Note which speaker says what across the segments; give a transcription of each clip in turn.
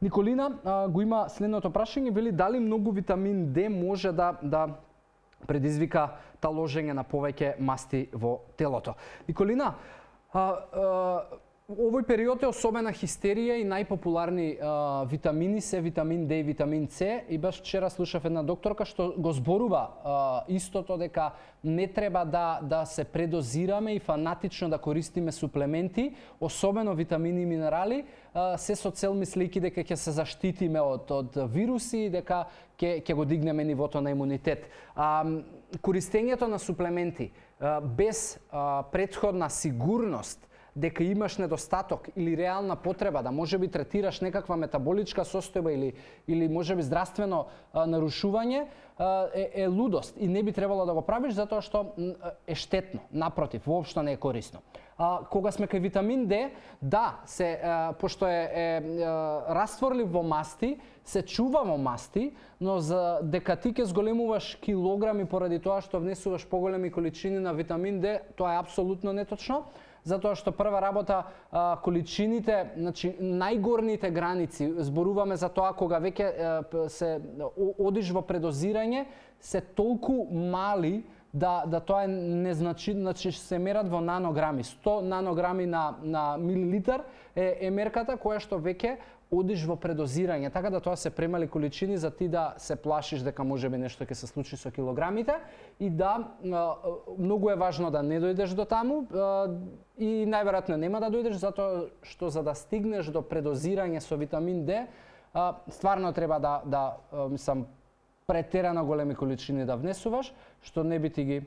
Speaker 1: Николина го има следното прашање, вели дали многу витамин D може да предизвика таложење на повеќе масти во телото. Николина, овој период е особена хистерија и најпопуларни витамини се витамин D и витамин C. И баш вчера слушав една докторка што го зборува истото, дека не треба да се предозираме и фанатично да користиме суплементи, особено витамини и минерали, се со цел мислејќи дека ќе се заштитиме од вируси и дека ќе го дигнеме нивото на имунитет. Користењето на суплементи без претходна сигурност дека имаш недостаток или реална потреба да можеби третираш некаква метаболичка состојба или можеби здравствено нарушување е лудост и не би требало да го правиш затоа што е штетно, напротив, воопшто не е корисно. Кога сме кај витамин D, да, пошто е растворлив во масти, се чува во масти, но за дека ти ќе зголемуваш килограми поради тоа што внесуваш поголеми количини на витамин D, тоа е апсолутно неточно. Затоа што прва работа количините, значи најгорните граници, зборуваме за тоа кога веќе се одиш во предозирање, се толку мали да тоа не значи се мерат во нанограми. 100 нанограми на милилитар е мерката која што веќе одиш во предозирање, така да тоа се премали количини за ти да се плашиш дека можеби нешто ќе се случи со килограмите и да многу е важно да не дојдеш до таму и најверојатно нема да дојдеш затоа што за да стигнеш до предозирање со витамин D стварно треба да мислам претерано големи количини да внесуваш, што не би ти ги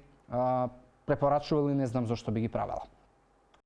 Speaker 1: препорачувал и не знам зошто би ги правела.